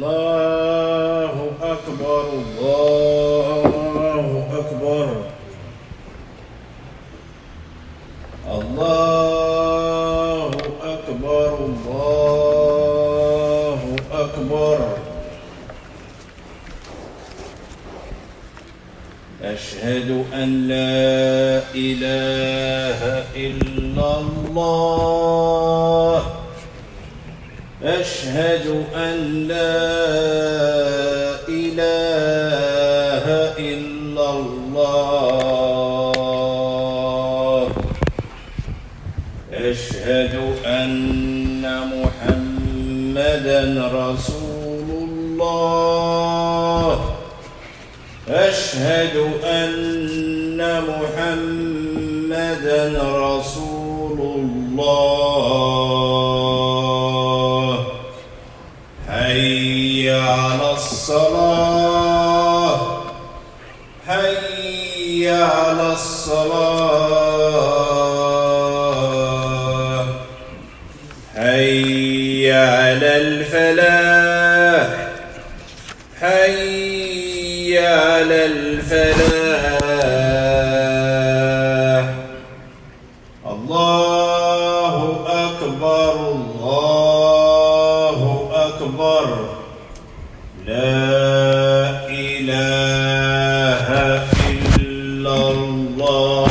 الله أكبر الله أكبر الله أكبر الله أكبر أشهد أن لا إله إلا الله أشهد أن لا إله إلا الله أشهد أن محمدًا رسول الله أشهد أن محمدًا رسول الله حي على الصلاة حي على الصلاة حي على الفلاح حي على الفلاح الله أكبر الله أكبر لا إله إلا الله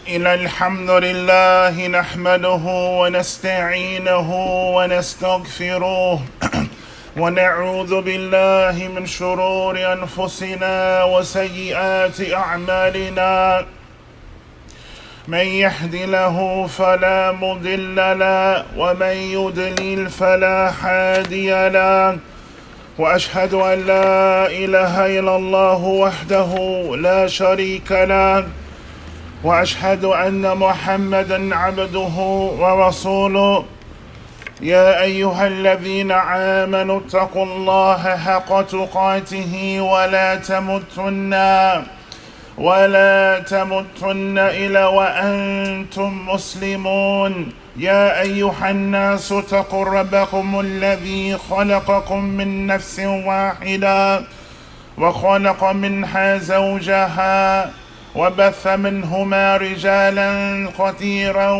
إن الحمد لله نحمده ونستعينه ونستغفره ونعوذ بالله من شرور أنفسنا وسيئات أعمالنا من يهد له فلا مضل له ومن يضلل فلا هادي له وأشهد أن لا إله إلا الله وحده لا شريك له وأشهد أن محمدًا عبده ورسوله يا أيها الذين آمنوا اتقوا الله حق تقاته ولا تموتن إلا وأنتم مسلمون يا أيها الناس اتقوا ربكم الذي خلقكم من نفس واحدة وخلق منها زوجها وبث منهما رجالا كثيرا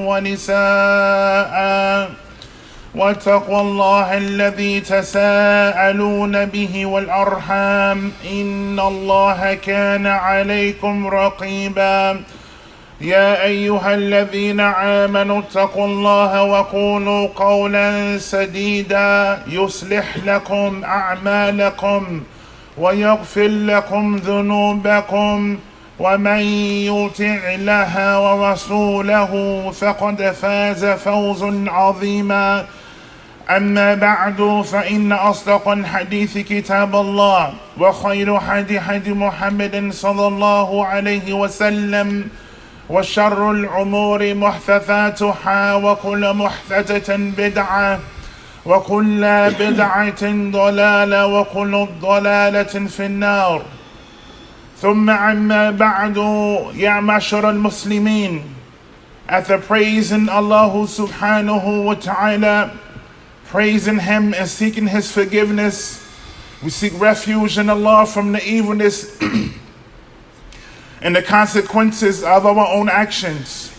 ونساء واتقوا الله الذي تساءلون به والأرحام إن الله كان عليكم رقيبا يا أيها الذين آمنوا اتقوا الله وقولوا قولا سديدا يصلح لكم أعمالكم ويغفر لكم ذنوبكم ومن يطع الله ورسوله فقد فاز فوزا عظيما أما بعد فإن أصدق الحديث كتاب الله وخير هدي محمد صلى الله عليه وسلم وشر الأمور محدثاتها وكل محدثة بدعة وكل بدعة ضلالة وكل ضلالة في النار ثم أما بعد يا معشر المسلمين. After praising Allah subhanahu wa ta'ala, praising Him and seeking His forgiveness, we seek refuge in Allah from the evilness and the consequences of our own actions.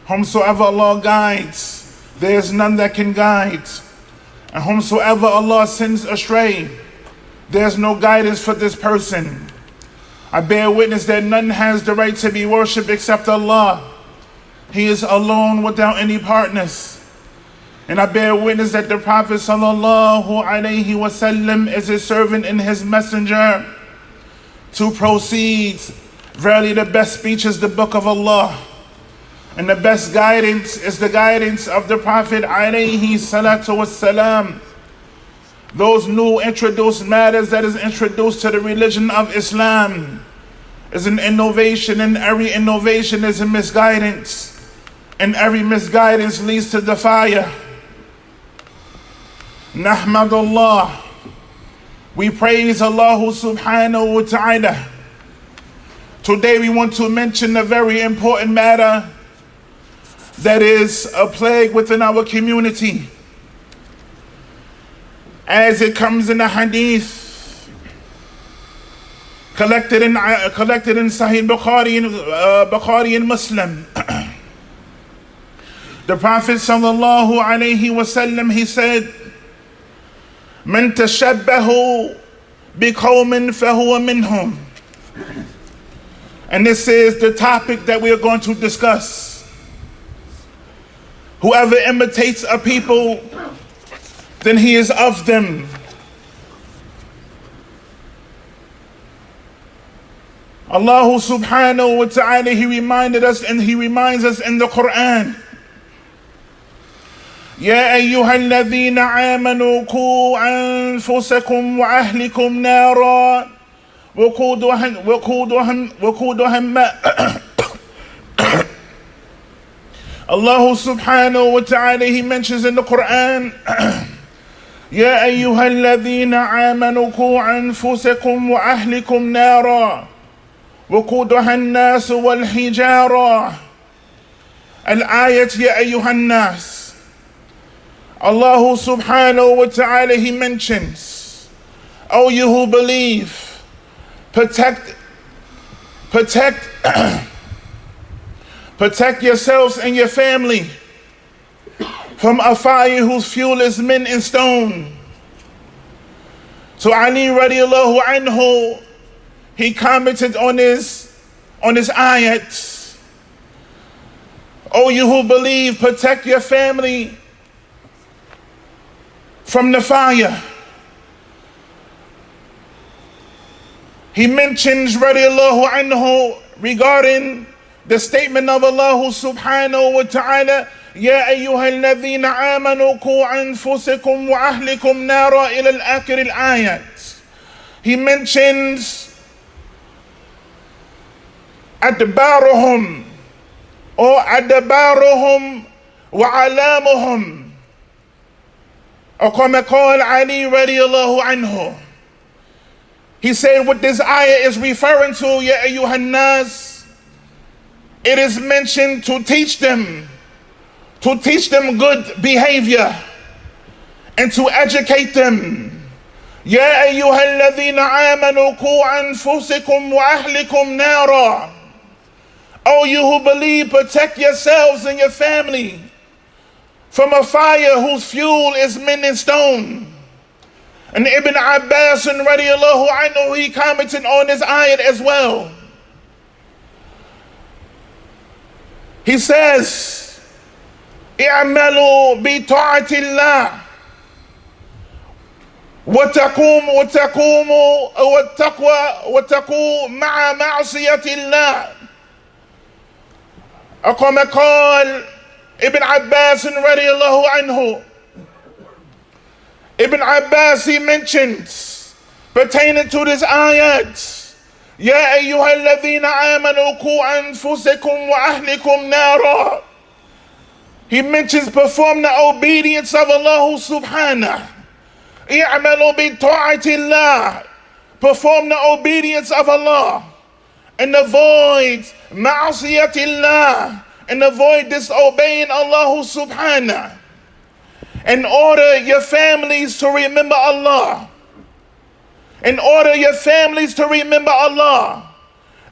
Whomsoever Allah guides, there is none that can guide. And whomsoever Allah sends astray, there is no guidance for this person. I bear witness that none has the right to be worshipped except Allah. He is alone without any partners. And I bear witness that the Prophet sallallahu alaihi wasallam is his servant and his messenger. To proceed, verily the best speech is the book of Allah. And the best guidance is the guidance of the Prophet alayhi salatu wassalam. Those new introduced matters that is introduced to the religion of Islam is an innovation, and every innovation is a misguidance. And every misguidance leads to the fire. Nahmadullah. We praise Allah subhanahu wa ta'ala Today we want to mention a very important matter that is a plague within our community. As it comes in the hadith collected in Sahih Bukhari and Muslim. The Prophet sallallahu alaihi wasallam, he said, "Man tashabbahu biqawmin fahuwa minhum." And this is the topic that we are going to discuss. Whoever imitates a people, then he is of them. Allah subhanahu wa ta'ala, he reminds us in the Quran, يا أيها الذين آمنوا قوا أنفسكم وأهلكم نارا وقودها Allah subhanahu wa ta'ala, he mentions in the Quran, يا أيها الذين آمنوا قوا أنفسكم وأهلكم نارا وقودها الناس والحجارة. الآية يا أيها الناس. Allah subhanahu wa ta'ala, he mentions, "O you who believe, protect yourselves and your family from a fire whose fuel is men and stone." So Ali radiallahu anhu, he commented on this ayat, "O you who believe, protect your family from the fire." He mentions radiallahu anhu regarding the statement of Allah subhanahu wa ta'ala, "Ya ayyuhalladhina amanu qu anfusakum wa ahlikum nara" ila al-akhir al-ayat. He mentions adbaruhum or adbaruhum wa alamuhum. Or كما قال Ali radiallahu anhu. He said what this ayah is referring to, Ya ayyuhan nas, it is mentioned to teach them good behavior and to educate them. Ya ayyuhal ladhina amanu qu anfusakum wa ahlikum nara. Oh, you who believe, protect yourselves and your family from a fire whose fuel is men and stone. And Ibn Abbas radiallahu anhu, he commented on this ayat as well. He says, "i'malu bi ta'atillah wa taqu ma'a ma'siyatillah." كما قال Ibn Abbas radiallahu anhu. Ibn Abbas, he mentions pertaining to this ayat, "Ya ayyuhal ladhina amanu qu anfusakum wa ahlikum nara." He mentions perform the obedience of Allah subhanahu. "I'malu bi ta'atillah." Perform the obedience of Allah and avoid ma'asiyatillah, and avoid disobeying Allah subhanahu. In order your families to remember Allah. In order your families to remember Allah.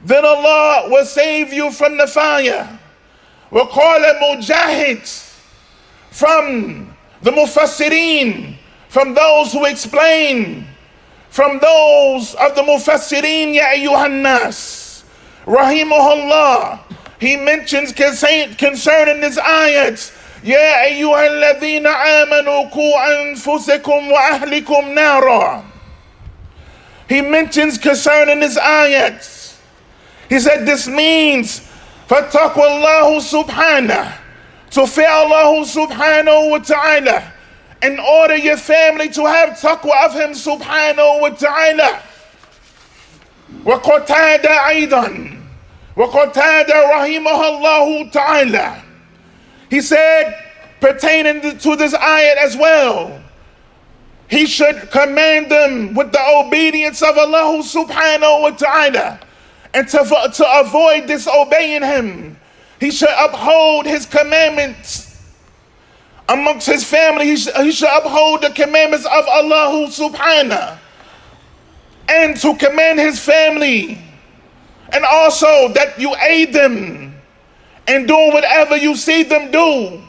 Then Allah will save you from the fire. وَقَالَ مُجَاهِدٌ, from the Mufassirin, from those who explain, from those of the Mufassirin, Ya ayyuhan nas, rahimahullah, he mentions concerning this ayat, "Ya ayyuhal ladhina amanu qu anfusakum wa ahlikum nara." He mentions concerning this ayat, he said this means fattaqullahu subhanahu, to fear Allah subhanahu wa ta'ala, in order your family to have taqwa of him subhanahu wa ta'ala. وَقَتَادَ أَيْضًا وَقَتَادَ رَحِمَهُ اللَّهُ تَعَالَى, he said pertaining to this ayat as well, he should command them with the obedience of Allah subhanahu wa ta'ala and to avoid disobeying him. He should uphold his commandments amongst his family. He should uphold the commandments of Allah subhanahu, and to command his family, and also that you aid them in doing whatever you see them do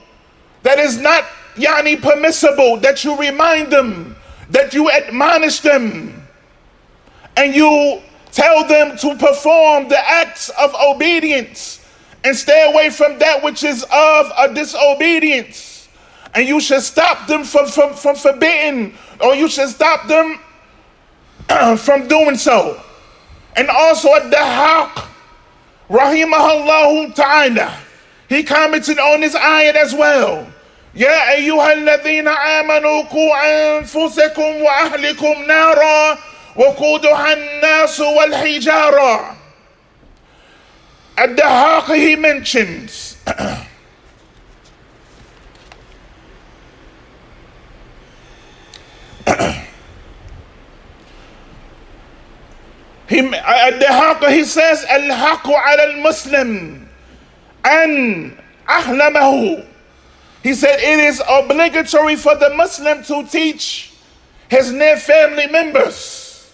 that is not permissible, that you remind them, that you admonish them, and you tell them to perform the acts of obedience and stay away from that which is of a disobedience. And you should stop them from forbidding, or you should stop them from doing so. And also at the haq, rahimahullah ta'ala, he commented on this ayat as well. يا أيها الذين آمنوا قوا أنفسكم وأهلكم نارا وقودها الناس والحجارة. At the haq he mentions at the haq he says الحق على المسلم أن أحلمه. He said it is obligatory for the Muslim to teach his near family members,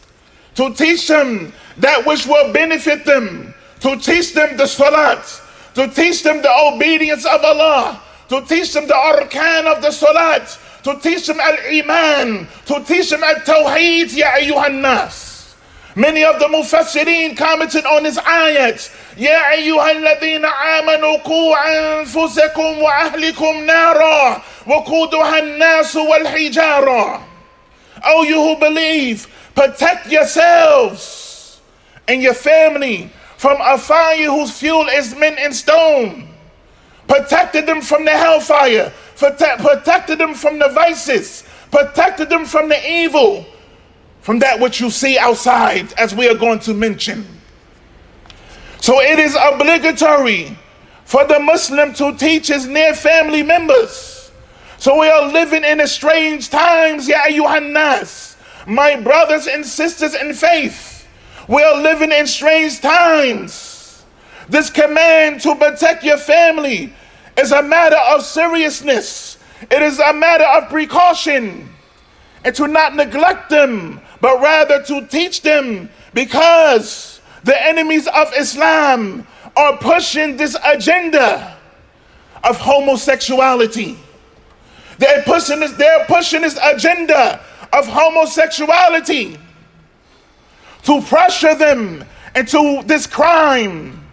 to teach them that which will benefit them, to teach them the salat, to teach them the obedience of Allah, to teach them the arkan of the salat, to teach them al-iman, to teach them al-tawheed, ya ayyuhan nas. Many of the mufassirin commented on this ayat. يا أيها الذين آمنوا قوا أنفسكم وأهلكم نارا وقودها الناس والحجارة. Oh, you who believe, protect yourselves and your family from a fire whose fuel is men and stone. Protected them from the hellfire, protected them from the vices, protected them from the evil, from that which you see outside, as we are going to mention. So it is obligatory for the Muslim to teach his near family members. So we are living in strange times, ya ayyuhan nas, my brothers and sisters in faith. We are living in strange times. This command to protect your family is a matter of seriousness. It is a matter of precaution, and to not neglect them, but rather to teach them, because the enemies of Islam are pushing this agenda of homosexuality. They're pushing this agenda of homosexuality to pressure them into this crime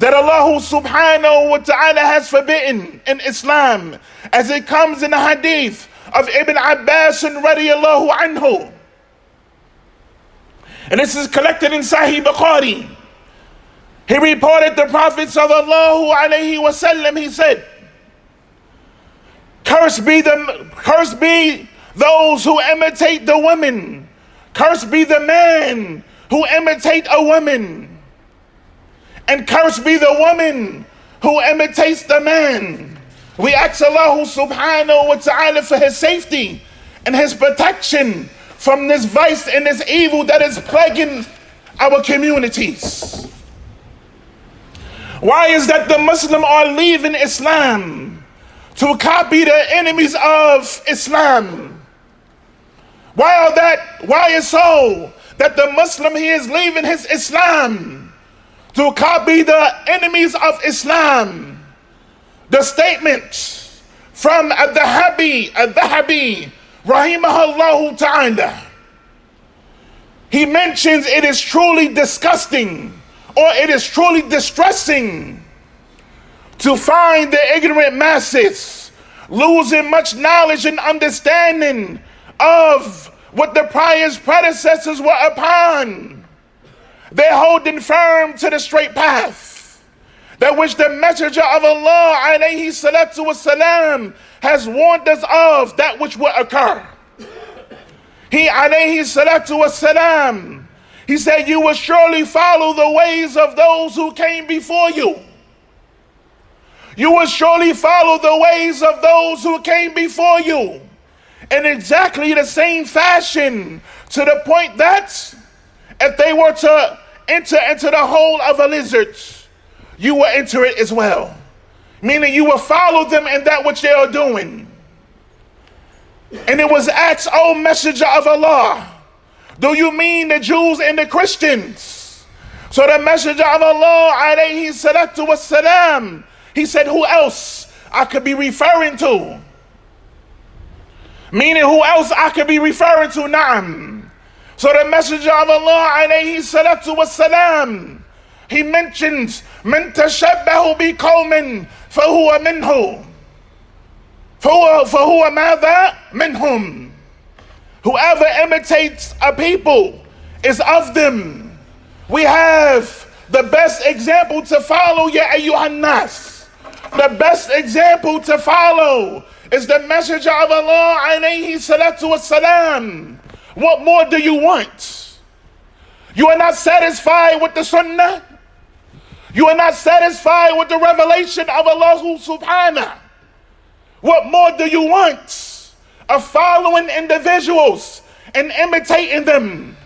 that Allah subhanahu wa ta'ala has forbidden in Islam, as it comes in the hadith of Ibn Abbas radiyallahu anhu. And this is collected in Sahih Bukhari. He reported the Prophet sallallahu alaihi wasallam, he said, Cursed be those who imitate the women. Cursed be the man who imitate a woman. And cursed be the woman who imitates the man. We ask Allah subhanahu wa ta'ala for his safety and his protection from this vice and this evil that is plaguing our communities. Why is that the Muslim are leaving Islam to copy the enemies of Islam? Why is so that the Muslim, he is leaving his Islam to copy the enemies of Islam? The statement from al-Dhahabi, rahimahullah ta'ala, he mentions it is truly disgusting, or it is truly distressing, to find the ignorant masses losing much knowledge and understanding of what the pious predecessors were upon. They're holding firm to the straight path, that which the Messenger of Allah alayhi salatu wasalam has warned us of, that which will occur. He alayhi salatu wasalam, he said, you will surely follow the ways of those who came before you. You will surely follow the ways of those who came before you in exactly the same fashion, to the point that if they were to enter into the hole of a lizard, you will enter it as well. Meaning you will follow them in that which they are doing. And it was asked, O Messenger of Allah, do you mean the Jews and the Christians? So the Messenger of Allah, alayhi salatu wassalam, he said, who else I could be referring to? Meaning who else I could be referring to? Na'am. So the Messenger of Allah, alayhi salatu wassalam, he mentions, من تشبه بقوم فهو منه. فهو ماذا؟ منهم. Whoever imitates a people is of them. We have the best example to follow, ya ayyuhan nas. The best example to follow is the Messenger of Allah, alayhi salatu wassalam. What more do you want? You are not satisfied with the sunnah? You are not satisfied with the revelation of Allah subhanahu. What more do you want? Of following individuals and imitating them.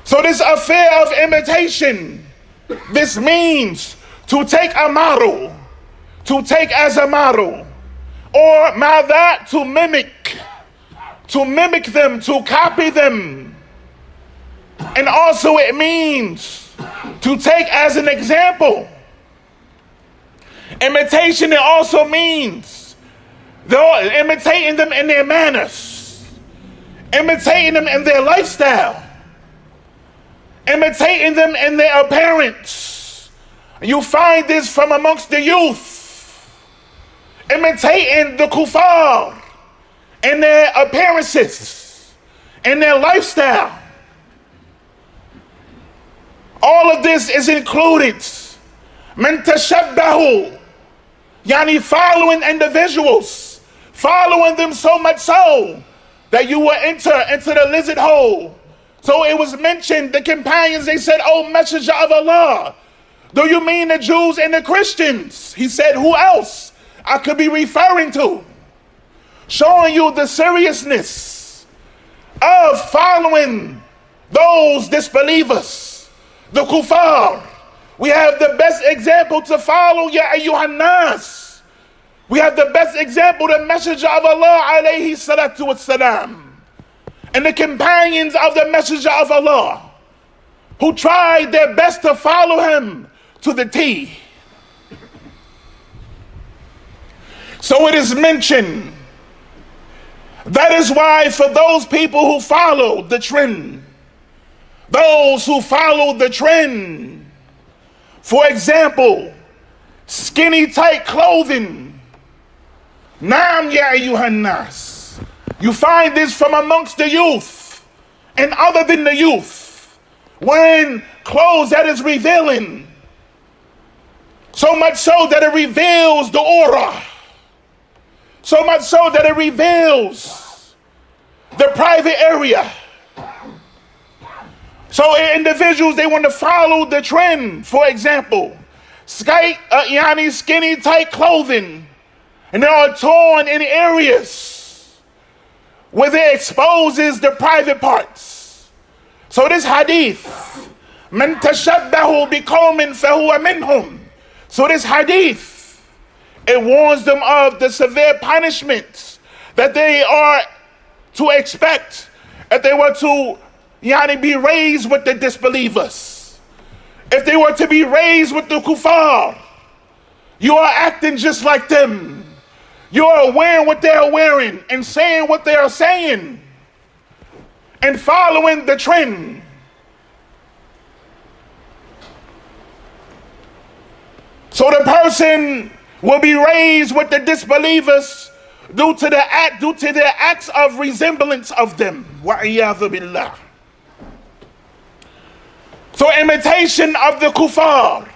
So this affair of imitation, this means to take a model, to take as a model, or mada, to mimic them, to copy them. And also it means to take as an example. Imitation, it also means they're imitating them in their manners, imitating them in their lifestyle, imitating them in their appearance. You find this from amongst the youth, imitating the kuffar in their appearances, in their lifestyle. All of this is included. من تشبهوا, yani following individuals, following them so much so that you will enter into the lizard hole. So it was mentioned, the companions, they said, "O Messenger of Allah, do you mean the Jews and the Christians?" He said, who else I could be referring to? Showing you the seriousness of following those disbelievers, the kuffar. We have the best example to follow, ya ayyuhan nas. We have the best example, the Messenger of Allah, alayhi salatu wassalam, and the companions of the Messenger of Allah, who tried their best to follow him to the T. So it is mentioned, that is why for those people who follow the trend, those who follow the trend, for example, skinny tight clothing, Naam ya ayyuhan nas. You find this from amongst the youth and other than the youth, wearing clothes that is revealing, so much so that it reveals the aura, so much so that it reveals the private area. So individuals, they want to follow the trend. For example, skinny tight clothing, and they are torn in areas where they exposes the private parts. So this hadith, man tashabbahu biqawmin fahuwa minhum. So this hadith, it warns them of the severe punishments that they are to expect if they were to be raised with the disbelievers. If they were to be raised with the kuffar, you are acting just like them. You are wearing what they are wearing and saying what they are saying and following the trend. So the person will be raised with the disbelievers due to their acts of resemblance of them. Wa'iyadhu billah. So imitation of the kuffar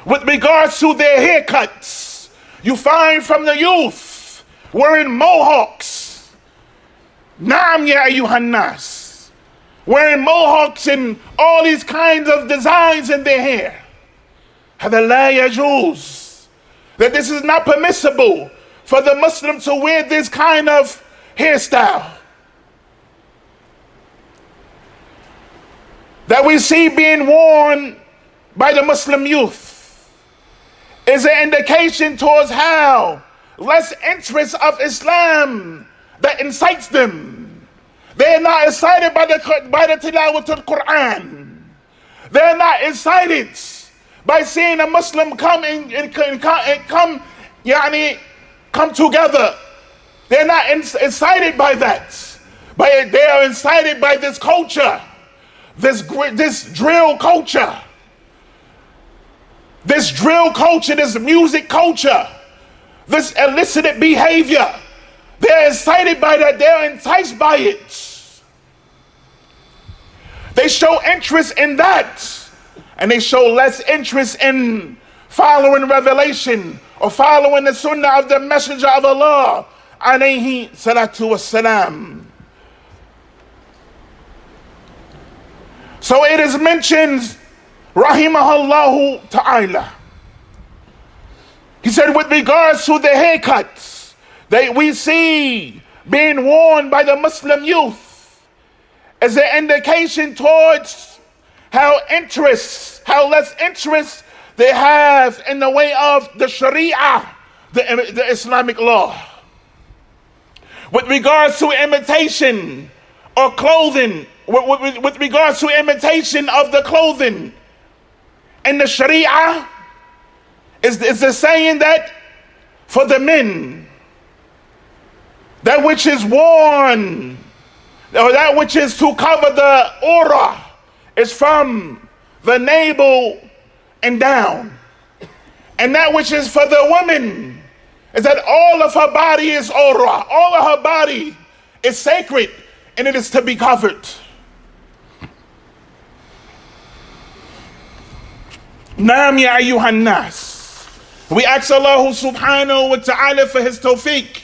with regards to their haircuts, you find from the youth wearing mohawks. Naam ya ayyuhan nas. Wearing mohawks and all these kinds of designs in their hair. هذا لا يجوز. That this is not permissible for the Muslim to wear this kind of hairstyle. that we see being worn by the Muslim youth is an indication towards how less interest of Islam that incites them. They're not excited by the tilawat al-Quran. They're not excited by seeing a Muslim come together. They're not excited by that. But they are incited by this culture, this drill culture, this music culture, this illicit behavior. They're excited by that. They're enticed by it. They show interest in that, and they show less interest in following revelation or following the sunnah of the Messenger of Allah, alayhi salatu wassalam. So it is mentioned, rahimahullahu ta'ala, he said, with regards to the haircuts that we see being worn by the Muslim youth as an indication towards how less interest they have in the way of the Sharia, the Islamic law. With regards to imitation or clothing, with regards to imitation of the clothing in the Sharia, is the saying that for the men, that which is worn, or that which is to cover the aura, is from the navel and down. And that which is for the woman is that all of her body is aura, all of her body is sacred, and it is to be covered. Naam ya ayyuhan nas. We ask Allah subhanahu wa ta'ala for his tawfiq,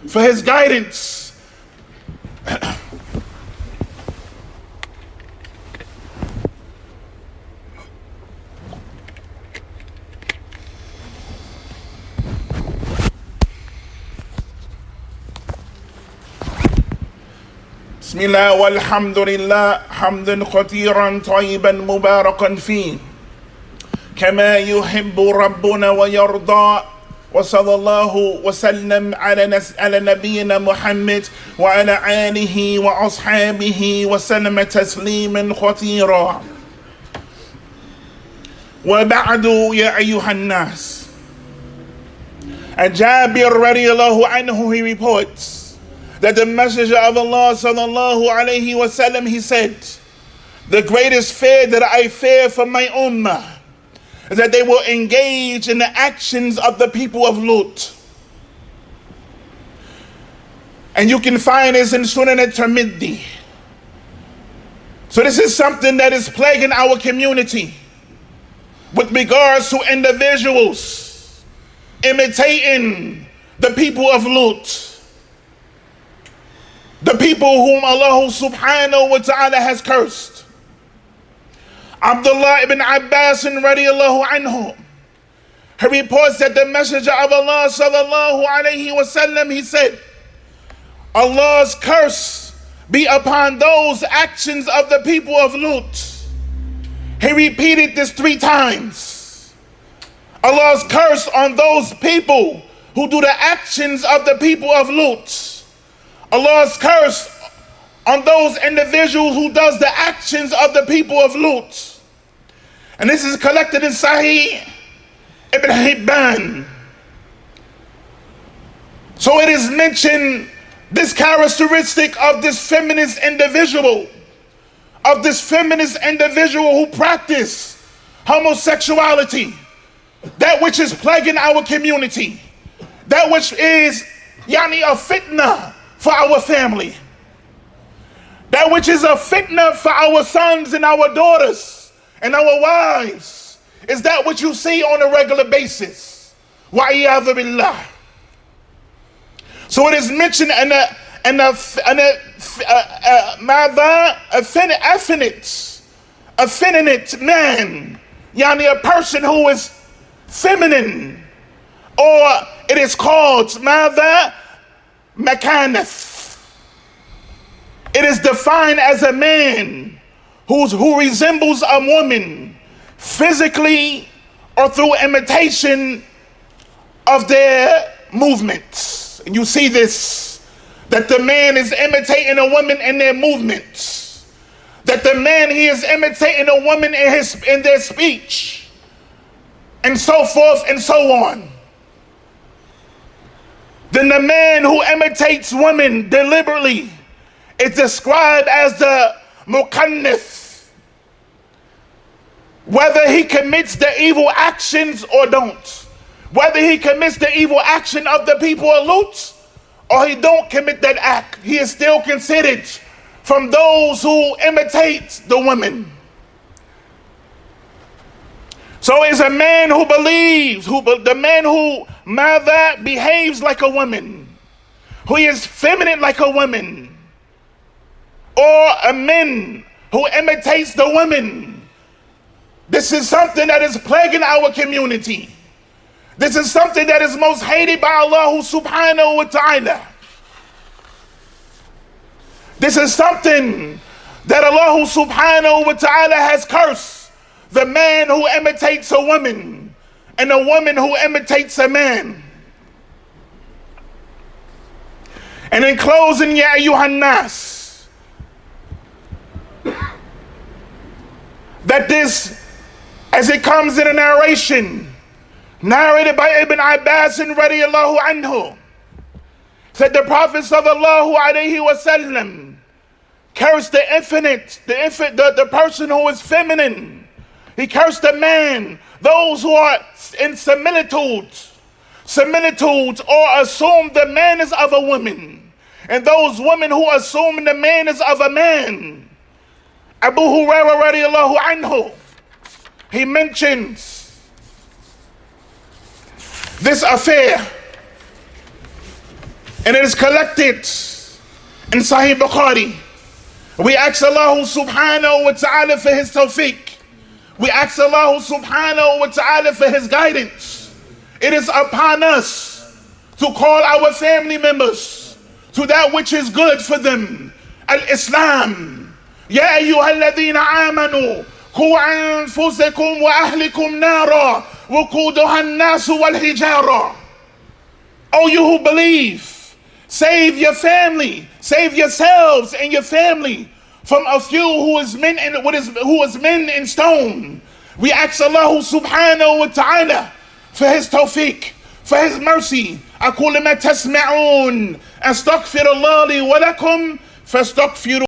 for his guidance. بسم الله والحمد لله حمدا كثيرا طيبا مباركا فيه كما يحب ربنا ويرضى وصلى الله وسلم على نبينا محمد وعلى آله وأصحابه وسلم تسليما كثيرا وبعد يا أيها الناس. And Jabir radiallahu anhu, he reports that the Messenger of Allah sallallahu alayhi wa sallam, he said, the greatest fear that I fear for my ummah is that they will engage in the actions of the people of Lut. And you can find this in Sunan al-Tirmidhi. So this is something that is plaguing our community with regards to individuals imitating the people of Lut, the people whom Allah subhanahu wa ta'ala has cursed. Abdullah ibn Abbas radiallahu anhu, he reports that the Messenger of Allah sallallahu alayhi wa sallam, he said, Allah's curse be upon those actions of the people of Lut. He repeated this 3 times. Allah's curse on those people who do the actions of the people of Lut. Allah's curse on those individuals who does the actions of the people of Lut. And this is collected in Sahih Ibn Hibban. So it is mentioned, this characteristic of this feminist individual, who practice homosexuality, that which is plaguing our community, that which is a fitna for our family, that which is a fitna for our sons and our daughters and our wives, is that which you see on a regular basis. Wa'iyadhu billah. So it is mentioned effeminate man, a person who is feminine, or it is called Makanith. It is defined as a man who resembles a woman physically or through imitation of their movements. And you see this, that the man is imitating a woman in their movements, that the man, he is imitating a woman in their speech, and so forth and so on. Then the man who imitates women deliberately is described as the mukannith, whether he commits the evil actions or don't, whether he commits the evil action of the people of Lut or he don't commit that act, he is still considered from those who imitate the women. So it's a man who believes, the man who mother behaves like a woman, who is feminine like a woman, or a man who imitates the women. This is something that is plaguing our community. This is something that is most hated by Allah subhanahu wa ta'ala. This is something that Allah subhanahu wa ta'ala has cursed. The man who imitates a woman and a woman who imitates a man. And in closing, ya ayyuhan nas, that this, as it comes in a narration narrated by Ibn Abbas radiyallahu anhu, said the Prophet sallallahu alayhi wa sallam cursed the infinite, the person who is feminine. He cursed the man, those who are in similitudes or assume the man is of a woman, and those women who assume the man is of a man. Abu Hurairah radiallahu anhu, he mentions this affair, and it is collected in Sahih Bukhari. We ask Allah subhanahu wa ta'ala for his tawfiq. We ask Allah subhanahu wa ta'ala for his guidance. It is upon us to call our family members to that which is good for them. Al-Islam. Ya ayyuhalladhina amanu qu anfusakum wa ahlikum nara wuquduha an-nasu wal hijara. O you who believe, save your family, save yourselves and your family from a few who is men in stone. We ask Allah subhanahu wa ta'ala for his tawfiq, for his mercy. أقول ما تسمعون أستغفر الله لي ولكم فاستغفروه